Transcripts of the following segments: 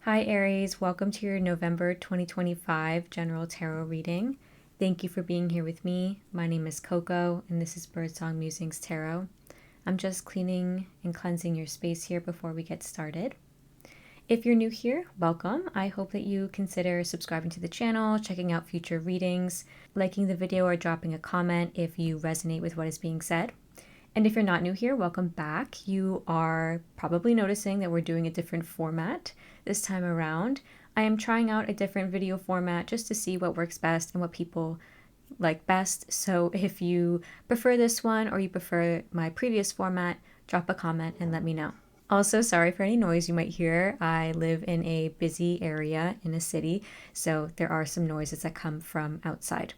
Hi Aries, welcome to your November 2025 general tarot reading. Thank you for being here with me. My name is Coco and this is Birdsong Musings Tarot. I'm just cleaning and cleansing your space here before we get started. If you're new here, welcome. I hope that you consider subscribing to the channel, checking out future readings, liking the video, or dropping a comment if you resonate with what is being said. And if you're not new here, welcome back. You are probably noticing that we're doing a different format this time around. I am trying out a different video format just to see what works best and what people like best. So if you prefer this one or you prefer my previous format, drop a comment and let me know. Also, sorry for any noise you might hear. I live in a busy area in a city, so there are some noises that come from outside.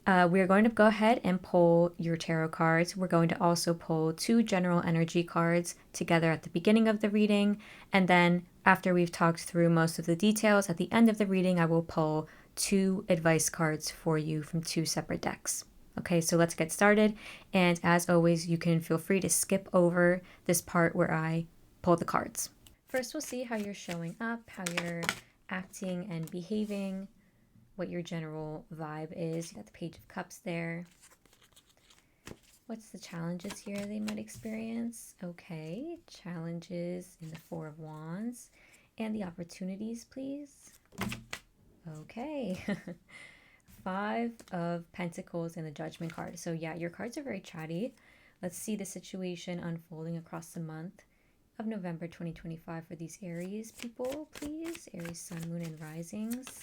We're going to go ahead and pull your tarot cards. We're going to also pull two general energy cards together at the beginning of the reading. And then after we've talked through most of the details, at the end of the reading, I will pull two advice cards for you from two separate decks. Okay, so let's get started. And as always, you can feel free to skip over this part where I pull the cards. First, we'll see how you're showing up, how you're acting and behaving, what your general vibe is. You got the Page of Cups there. What's the challenges here they might experience? Okay, challenges in the Four of Wands. And the opportunities, please. Okay. Five of Pentacles and the Judgment card. So yeah, your cards are very chatty. Let's see the situation unfolding across the month of November 2025 for these Aries people, please. Aries, Sun, Moon, and Risings.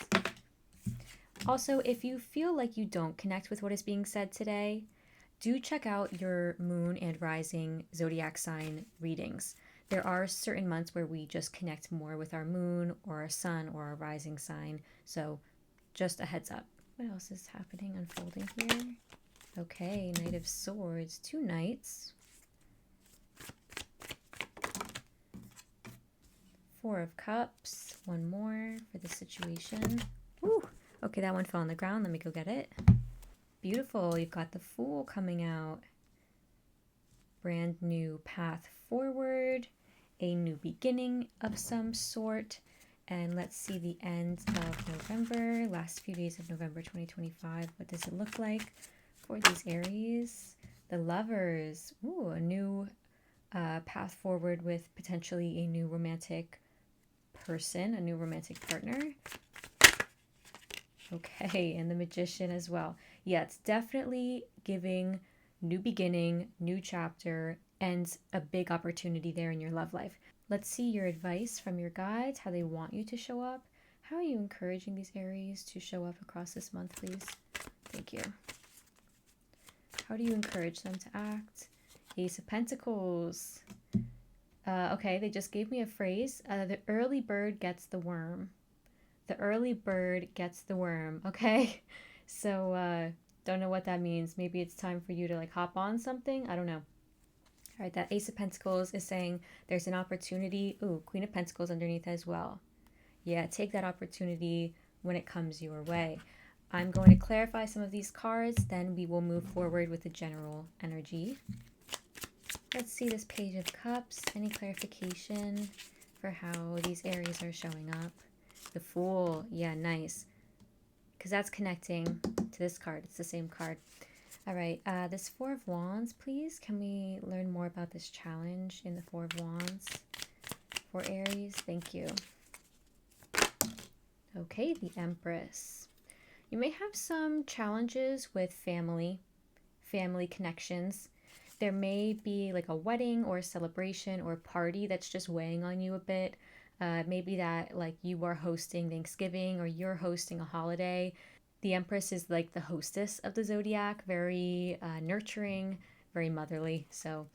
Also, if you feel like you don't connect with what is being said today, do check out your moon and rising zodiac sign readings. There are certain months where we just connect more with our moon or our sun or our rising sign. So just a heads up. What else is happening, unfolding here? Okay, Knight of Swords, two knights. Four of Cups, one more for the situation. Woo! Okay, that one fell on the ground. Let me go get it. Beautiful. You've got the Fool coming out. Brand new path forward. A new beginning of some sort. And let's see the end of November. Last few days of November 2025. What does it look like for these Aries? The Lovers. Ooh, a new path forward with potentially a new romantic person, a new romantic partner. Okay, and the Magician as well. Yeah, it's definitely giving new beginning, new chapter, and a big opportunity there in your love life. Let's see your advice from your guides, how they want you to show up. How are you encouraging these Aries to show up across this month, please? Thank you. How do you encourage them to act? Ace of Pentacles. Okay, they just gave me a phrase. The early bird gets the worm. The early bird gets the worm, okay? So, don't know what that means. Maybe it's time for you to like hop on something. I don't know. All right, that Ace of Pentacles is saying there's an opportunity. Ooh, Queen of Pentacles underneath as well. Yeah, take that opportunity when it comes your way. I'm going to clarify some of these cards, then we will move forward with the general energy. Let's see this Page of Cups. Any clarification for how these Aries are showing up? The Fool, yeah, nice. Because that's connecting to this card. It's the same card. All right, this Four of Wands, please. Can we learn more about this challenge in the Four of Wands for Aries? Thank you. Okay, the Empress. You may have some challenges with family connections. There may be like a wedding or a celebration or a party that's just weighing on you a bit. Maybe that like you are hosting Thanksgiving or you're hosting a holiday. The Empress is like the hostess of the Zodiac, very nurturing, very motherly. So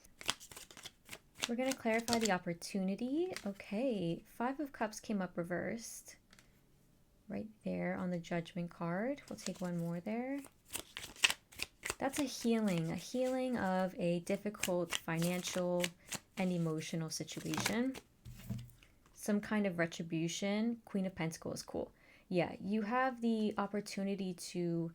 we're going to clarify the opportunity. Okay, Five of Cups came up reversed right there on the Judgment card. We'll take one more there. That's a healing of a difficult financial and emotional situation. Some kind of retribution. Queen of Pentacles, cool. Yeah, you have the opportunity to,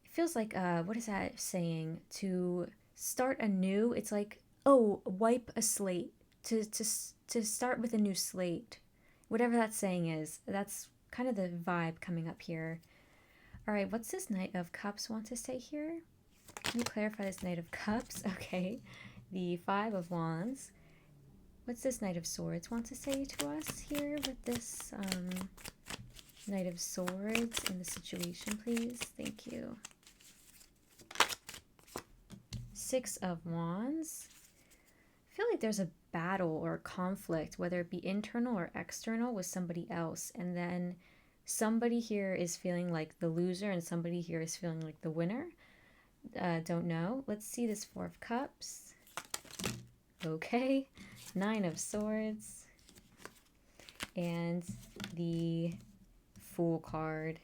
it feels like, what is that saying? To start anew. It's like, oh, wipe a slate. To start with a new slate. Whatever that saying is, that's kind of the vibe coming up here. All right, what's this Knight of Cups want to say here? Can you clarify this Knight of Cups? Okay, the Five of Wands. What's this Knight of Swords want to say to us here with this Knight of Swords in the situation, please? Thank you. Six of Wands. I feel like there's a battle or a conflict, whether it be internal or external, with somebody else. And then somebody here is feeling like the loser and somebody here is feeling like the winner. Don't know. Let's see this Four of Cups. Okay. Nine of Swords. And the Fool card.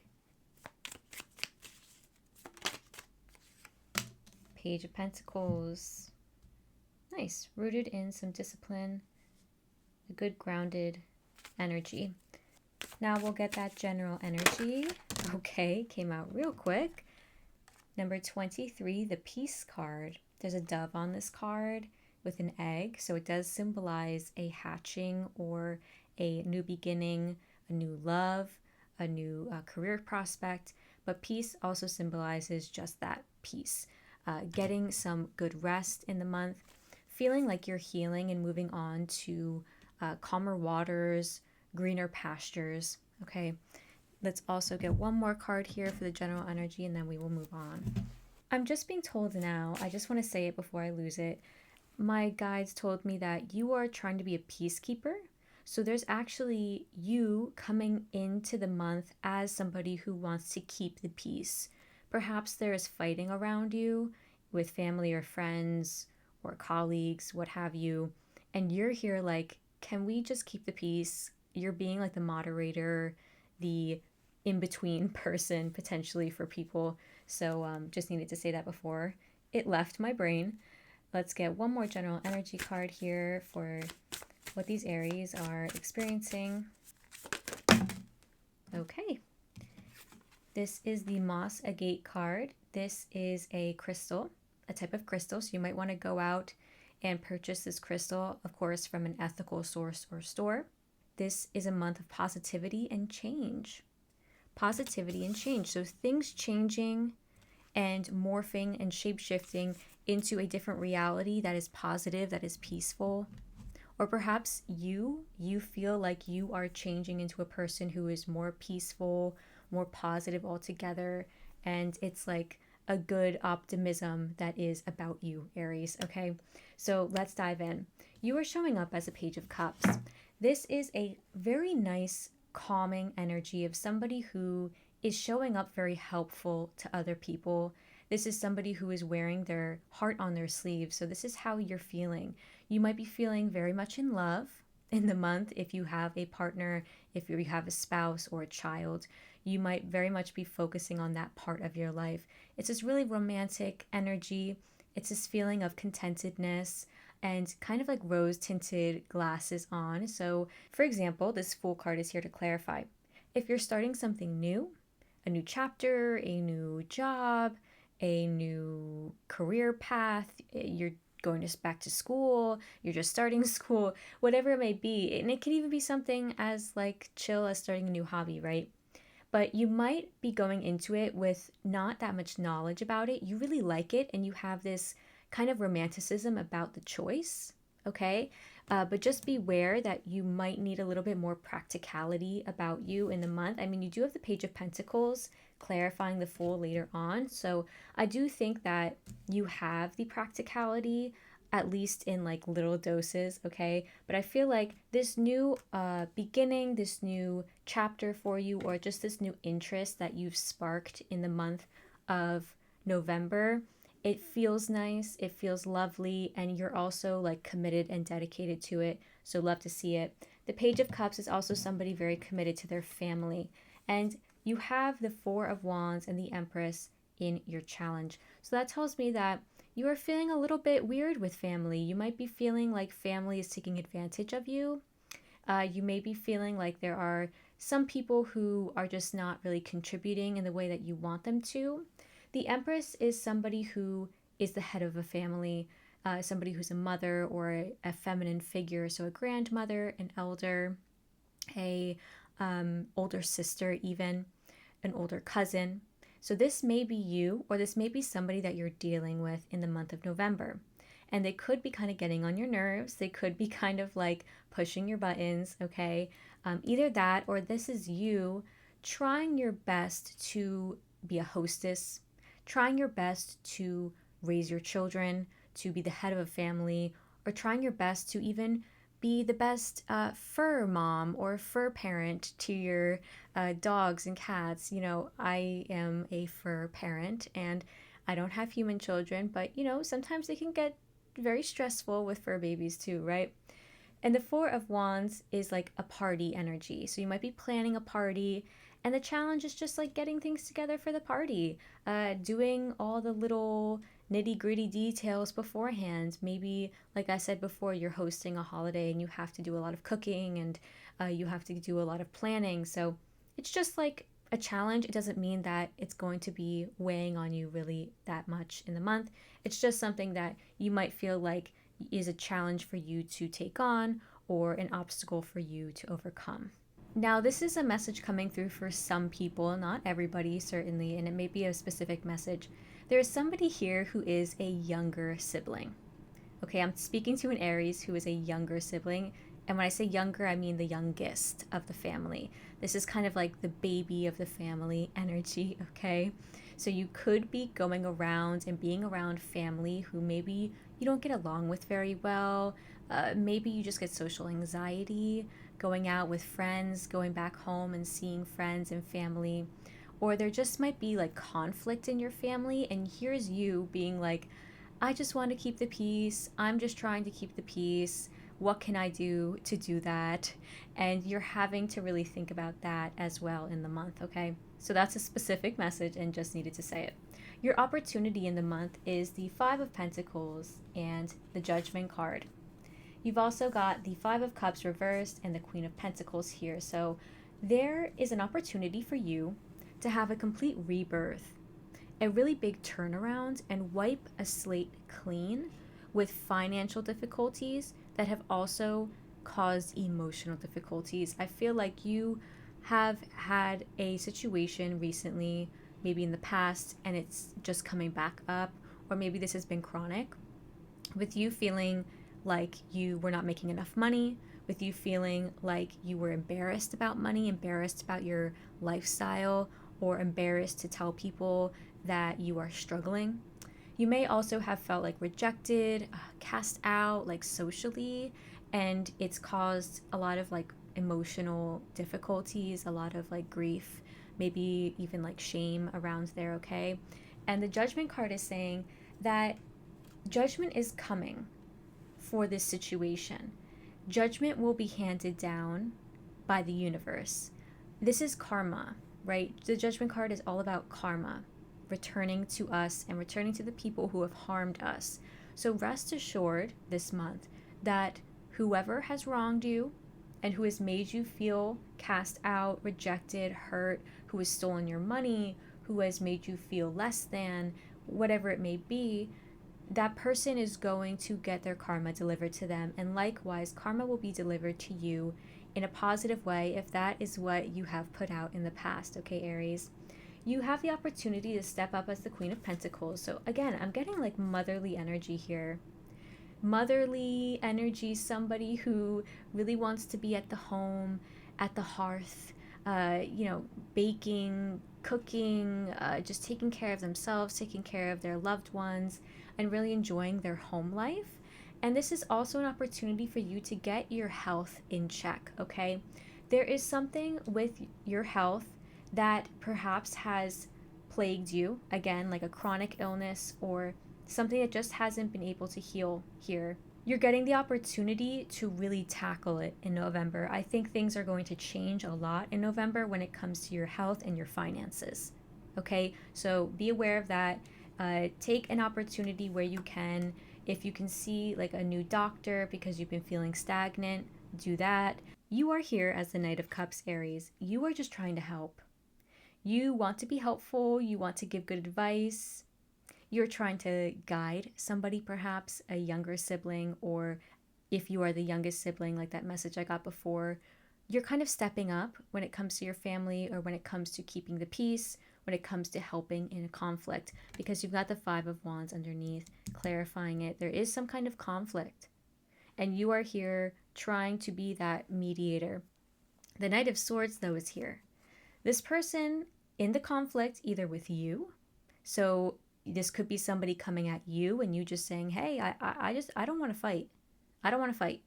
Page of Pentacles. Nice. Rooted in some discipline. A good grounded energy. Now we'll get that general energy. Okay, came out real quick. Number 23, the Peace card. There's a dove on this card with an egg. So it does symbolize a hatching or a new beginning, a new love, a new career prospect. But peace also symbolizes just that, peace. Getting some good rest in the month. Feeling like you're healing and moving on to calmer waters, greener pastures. Okay, let's also get one more card here for the general energy and then we will move on. I'm just being told now, I just want to say it before I lose it. My guides told me that you are trying to be a peacekeeper. So there's actually you coming into the month as somebody who wants to keep the peace. Perhaps there is fighting around you with family or friends or colleagues, what have you. And you're here like, can we just keep the peace? You're being like the moderator, the in-between person potentially for people. So just needed to say that before it left my brain. Let's get one more general energy card here for what these Aries are experiencing. Okay. This is the Moss Agate card. This is a crystal, a type of crystal. So you might want to go out and purchase this crystal, of course, from an ethical source or store. This is a month of positivity and change. Positivity and change. So things changing and morphing and shape-shifting into a different reality that is positive, that is peaceful. Or perhaps you feel like you are changing into a person who is more peaceful, more positive altogether. And it's like a good optimism that is about you, Aries. Okay, so let's dive in. You are showing up as a Page of Cups. This is a very nice, calming energy of somebody who is showing up very helpful to other people. This is somebody who is wearing their heart on their sleeve. So this is how you're feeling. You might be feeling very much in love in the month if you have a partner, if you have a spouse or a child. You might very much be focusing on that part of your life. It's this really romantic energy. It's this feeling of contentedness and kind of like rose-tinted glasses on. So, for example, this Fool card is here to clarify. If you're starting something new, a new chapter, a new job, a new career path, you're going back to school, you're just starting school, whatever it may be. And it could even be something as like chill as starting a new hobby, right? But you might be going into it with not that much knowledge about it. You really like it and you have this kind of romanticism about the choice, okay? But just beware that you might need a little bit more practicality about you in the month. I mean, you do have the Page of Pentacles clarifying the Fool later on. So I do think that you have the practicality, at least in like little doses, okay? But I feel like this new beginning, this new chapter for you, or just this new interest that you've sparked in the month of November, it feels nice, it feels lovely, and you're also like committed and dedicated to it. So love to see it. The Page of Cups is also somebody very committed to their family. And you have the Four of Wands and the Empress in your challenge. So that tells me that you are feeling a little bit weird with family. You might be feeling like family is taking advantage of you. You may be feeling like there are some people who are just not really contributing in the way that you want them to. The Empress is somebody who is the head of a family, somebody who's a mother or a feminine figure, so a grandmother, an elder. a older sister, even an older cousin. So this may be you, or this may be somebody that you're dealing with in the month of November. And they could be kind of getting on your nerves. They could be kind of like pushing your buttons, okay? Either that, or this is you trying your best to be a hostess, trying your best to raise your children, to be the head of a family, or trying your best to even be the best fur mom or fur parent to your dogs and cats. You know, I am a fur parent and I don't have human children, but you know, sometimes they can get very stressful with fur babies too, right? And the Four of Wands is like a party energy. So you might be planning a party, and the challenge is just like getting things together for the party, doing all the little nitty gritty details beforehand. Maybe, like I said before, you're hosting a holiday and you have to do a lot of cooking and you have to do a lot of planning. So it's just like a challenge. It doesn't mean that it's going to be weighing on you really that much in the month. It's just something that you might feel like is a challenge for you to take on or an obstacle for you to overcome. Now, this is a message coming through for some people, not everybody, certainly, and it may be a specific message. There is somebody here who is a younger sibling. Okay, I'm speaking to an Aries who is a younger sibling. And when I say younger, I mean the youngest of the family. This is kind of like the baby of the family energy, okay? So you could be going around and being around family who maybe you don't get along with very well. Maybe you just get social anxiety going out with friends, going back home and seeing friends and family. Or there just might be like conflict in your family, and here's you being like, I just want to keep the peace. I'm just trying to keep the peace. What can I do to do that? And you're having to really think about that as well in the month, okay? So that's a specific message and just needed to say it. Your opportunity in the month is the Five of Pentacles and the Judgment card. You've also got the Five of Cups reversed and the Queen of Pentacles here. So there is an opportunity for you to have a complete rebirth, a really big turnaround, and wipe a slate clean with financial difficulties that have also caused emotional difficulties. I feel like you have had a situation recently, maybe in the past, and it's just coming back up, or maybe this has been chronic, with you feeling like you were not making enough money, with you feeling like you were embarrassed about money, embarrassed about your lifestyle, or embarrassed to tell people that you are struggling. You may also have felt like rejected, cast out, like socially, and it's caused a lot of like emotional difficulties, a lot of like grief, maybe even like shame around there, okay? And the Judgment card is saying that judgment is coming for this situation. Judgment will be handed down by the universe. This is karma, right? The Judgment card is all about karma, returning to us and returning to the people who have harmed us. So rest assured this month that whoever has wronged you and who has made you feel cast out, rejected, hurt, who has stolen your money, who has made you feel less than, whatever it may be, that person is going to get their karma delivered to them. And likewise, karma will be delivered to you in a positive way if that is what you have put out in the past, okay, Aries? You have the opportunity to step up as the Queen of Pentacles. So again, I'm getting like motherly energy here. Motherly energy, somebody who really wants to be at the home, at the hearth, baking, cooking, just taking care of themselves, taking care of their loved ones, and really enjoying their home life. And this is also an opportunity for you to get your health in check, okay? There is something with your health that perhaps has plagued you, again, like a chronic illness or something that just hasn't been able to heal here. You're getting the opportunity to really tackle it in November. I think things are going to change a lot in November when it comes to your health and your finances. Okay, so be aware of that. Take an opportunity where you can. If you can see like a new doctor because you've been feeling stagnant, do that. You are here as the Knight of Cups, Aries. You are just trying to help. You want to be helpful. You want to give good advice. You're trying to guide somebody, perhaps a younger sibling, or if you are the youngest sibling, like that message I got before, you're kind of stepping up when it comes to your family, or when it comes to keeping the peace, when it comes to helping in a conflict, because you've got the Five of Wands underneath, clarifying it. There is some kind of conflict, and you are here trying to be that mediator. The Knight of Swords, though, is here. This person in the conflict, either with you, so this could be somebody coming at you and you just saying, hey, I don't want to fight. I don't want to fight.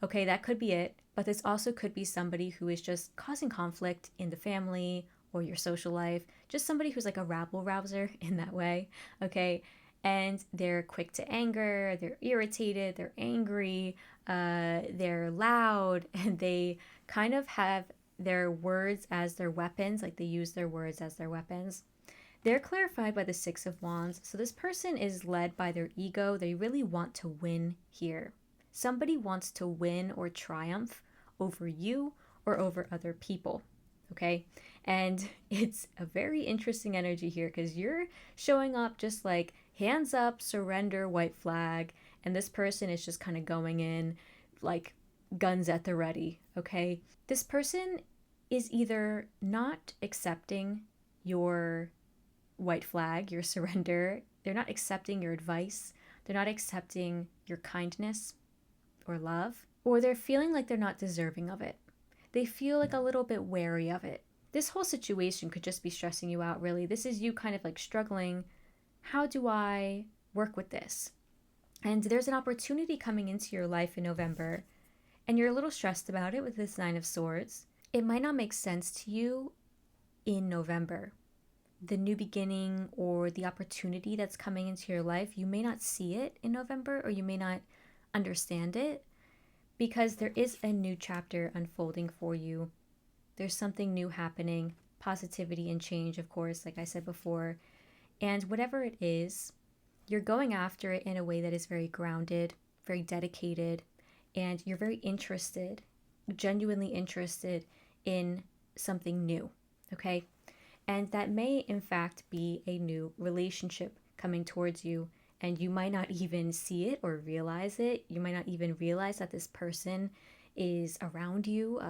Okay, that could be it. But this also could be somebody who is just causing conflict in the family or your social life. Just somebody who's like a rabble rouser in that way. Okay, and they're quick to anger, they're irritated, they're angry, they're loud, and they kind of have their words as their weapons. Like, they use their words as their weapons. They're clarified by the Six of Wands. So this person is led by their ego. They really want to win here. Somebody wants to win or triumph over you or over other people. Okay. And it's a very interesting energy here, because you're showing up just like hands up, surrender, white flag. And this person is just kind of going in like guns at the ready. Okay. This person is either not accepting your white flag, your surrender. They're not accepting your advice. They're not accepting your kindness or love, or they're feeling like they're not deserving of it. They feel like a little bit wary of it. This whole situation could just be stressing you out, really. This is you kind of like struggling. How do I work with this? And there's an opportunity coming into your life in November, and you're a little stressed about it with this Nine of Swords. It might not make sense to you in November. The new beginning or the opportunity that's coming into your life, you may not see it in November, or you may not understand it, because there is a new chapter unfolding for you. There's something new happening, positivity and change, of course, like I said before. And whatever it is, you're going after it in a way that is very grounded, very dedicated, and you're very interested, genuinely interested in something new, okay? And that may, in fact, be a new relationship coming towards you, and you might not even see it or realize it. You might not even realize that this person is around you,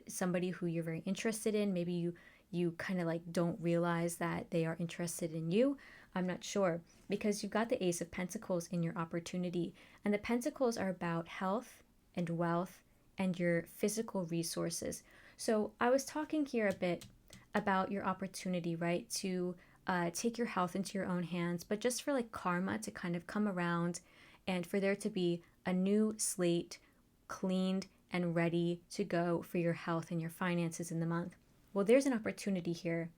somebody who you're very interested in. Maybe you kind of like don't realize that they are interested in you. I'm not sure, because you've got the Ace of Pentacles in your opportunity, and the Pentacles are about health and wealth and your physical resources. So I was talking here a bit about your opportunity, right, to take your health into your own hands, but just for like karma to kind of come around, and for there to be a new slate, cleaned and ready to go for your health and your finances in the month. Well, there's an opportunity here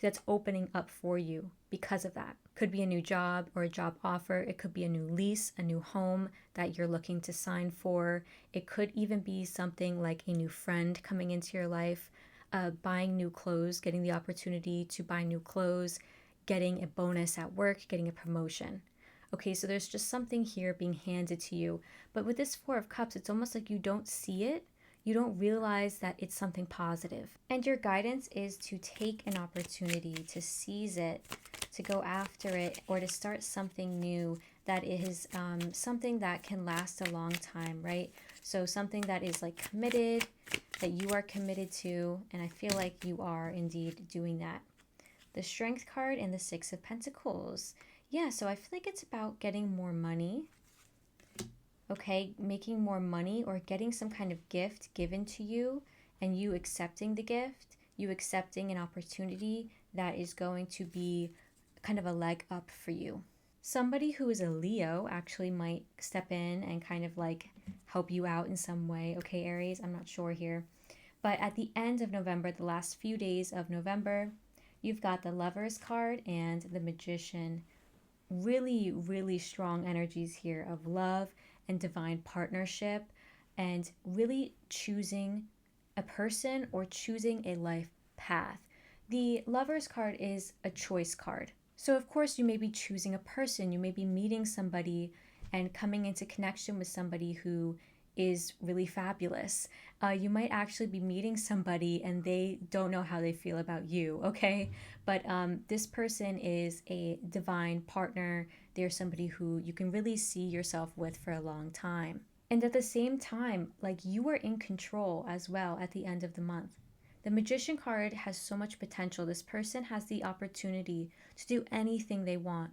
that's opening up for you because of that. Could be a new job or a job offer. It could be a new lease, a new home that you're looking to sign for. It could even be something like a new friend coming into your life, buying new clothes, getting the opportunity to buy new clothes, getting a bonus at work, getting a promotion. Okay, so there's just something here being handed to you. But with this Four of Cups, it's almost like you don't see it. You don't realize that it's something positive. And your guidance is to take an opportunity, to seize it, to go after it, or to start something new that is something that can last a long time, right? So something that is like committed, that you are committed to, and I feel like you are indeed doing that. The Strength card and the Six of Pentacles. Yeah, so I feel like it's about getting more money. Okay, making more money, or getting some kind of gift given to you, and you accepting the gift, you accepting an opportunity that is going to be kind of a leg up for you. Somebody who is a Leo actually might step in and kind of like help you out in some way. Okay, Aries, I'm not sure here. But at the end of November, the last few days of November, you've got the Lovers card and the Magician. Really, really strong energies here of love and divine partnership, and really choosing a person or choosing a life path. The Lovers card is a choice card. So of course you may be choosing a person, you may be meeting somebody and coming into connection with somebody who is really fabulous. You might actually be meeting somebody and they don't know how they feel about you, okay? But this person is a divine partner. They're somebody who you can really see yourself with for a long time. And at the same time, like, you are in control as well at the end of the month. The Magician card has so much potential. This person has the opportunity to do anything they want,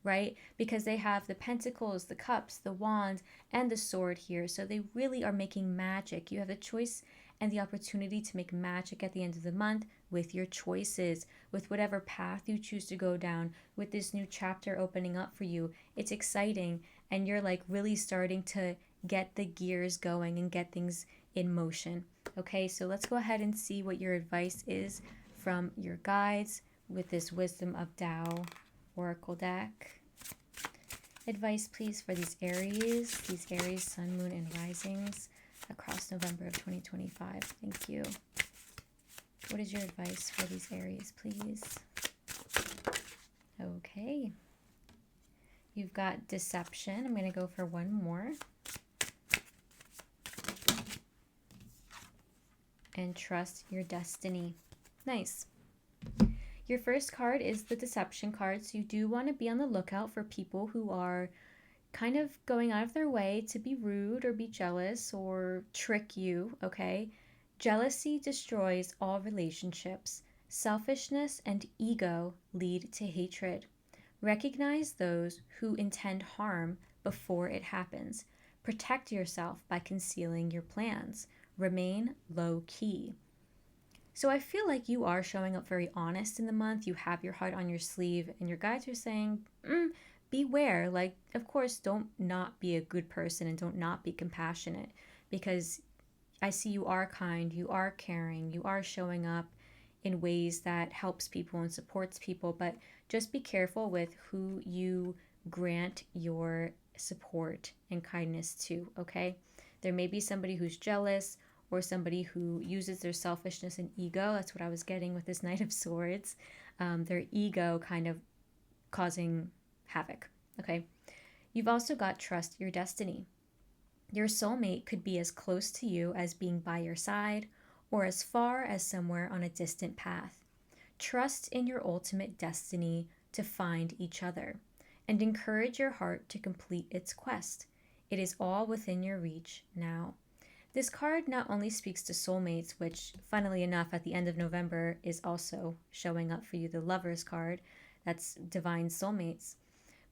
right? Because they have the pentacles, the cups, the wand, and the sword here. So they really are making magic. You have the choice and the opportunity to make magic at the end of the month with your choices, with whatever path you choose to go down, with this new chapter opening up for you. It's exciting, and you're like really starting to get the gears going and get things in motion. Okay, so let's go ahead and see what your advice is from your guides with this Wisdom of Tao Oracle deck. Advice, please, for these Aries, Sun, Moon, and Risings across November of 2025. Thank you. What is your advice for these Aries, please? Okay. You've got Deception. I'm going to go for one more. And Trust Your Destiny. Nice. Your first card is the Deception card, so you do want to be on the lookout for people who are kind of going out of their way to be rude or be jealous or trick you, okay? Jealousy destroys all relationships. Selfishness and ego lead to hatred. Recognize those who intend harm before it happens. Protect yourself by concealing your plans. Remain low key. So I feel like you are showing up very honest in the month. You have your heart on your sleeve, and your guides are saying, beware. Like, of course, don't not be a good person and don't not be compassionate, because I see you are kind, you are caring, you are showing up in ways that helps people and supports people, but just be careful with who you grant your support and kindness to, okay? There may be somebody who's jealous or somebody who uses their selfishness and ego. That's what I was getting with this Knight of Swords. Their ego kind of causing havoc, okay? You've also got Trust Your Destiny. Your soulmate could be as close to you as being by your side or as far as somewhere on a distant path. Trust in your ultimate destiny to find each other and encourage your heart to complete its quest. It is all within your reach now. This card not only speaks to soulmates, which, funnily enough, at the end of November is also showing up for you, the Lovers card, that's divine soulmates,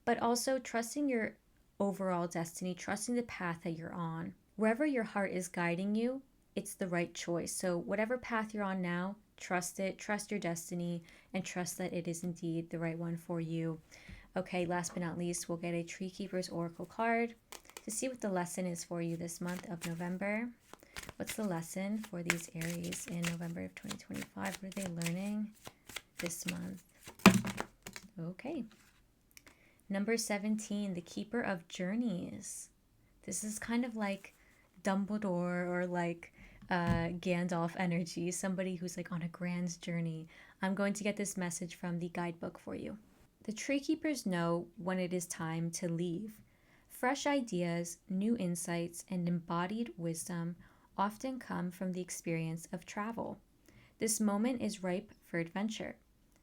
but also trusting your overall destiny, trusting the path that you're on. Wherever your heart is guiding you, it's the right choice. So whatever path you're on now, trust it, trust your destiny, and trust that it is indeed the right one for you. Okay, last but not least, we'll get a Tree Keeper's Oracle card to see what the lesson is for you this month of November. What's the lesson for these Aries in November of 2025? What are they learning this month? Okay. Number 17, the Keeper of Journeys. This is kind of like Dumbledore or like Gandalf energy, somebody who's like on a grand journey. I'm going to get this message from the guidebook for you. The Tree Keepers know when it is time to leave. Fresh ideas, new insights, and embodied wisdom often come from the experience of travel. This moment is ripe for adventure.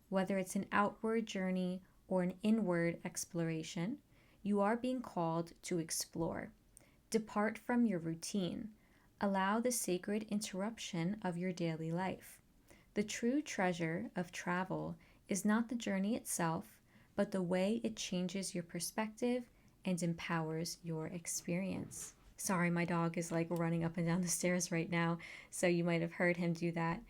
Whether it's an outward journey or an inward exploration, you are being called to explore. Depart from your routine. Allow the sacred interruption of your daily life. The true treasure of travel is not the journey itself, but the way it changes your perspective and empowers your experience. Sorry, my dog is like running up and down the stairs right now, so you might have heard him do that.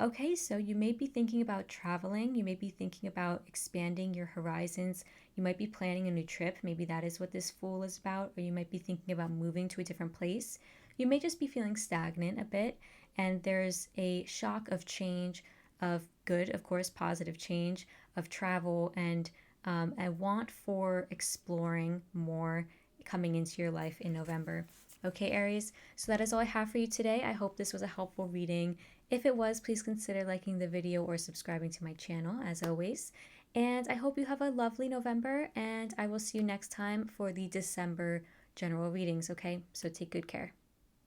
Okay, so you may be thinking about traveling. You may be thinking about expanding your horizons. You might be planning a new trip. Maybe that is what this Fool is about. Or you might be thinking about moving to a different place. You may just be feeling stagnant a bit, and there's a shock of change, of good, of course, positive change, of travel, and a want for exploring more coming into your life in November. Okay, Aries, so that is all I have for you today. I hope this was a helpful reading. If it was, please consider liking the video or subscribing to my channel, as always. And I hope you have a lovely November, and I will see you next time for the December general readings, okay? So take good care.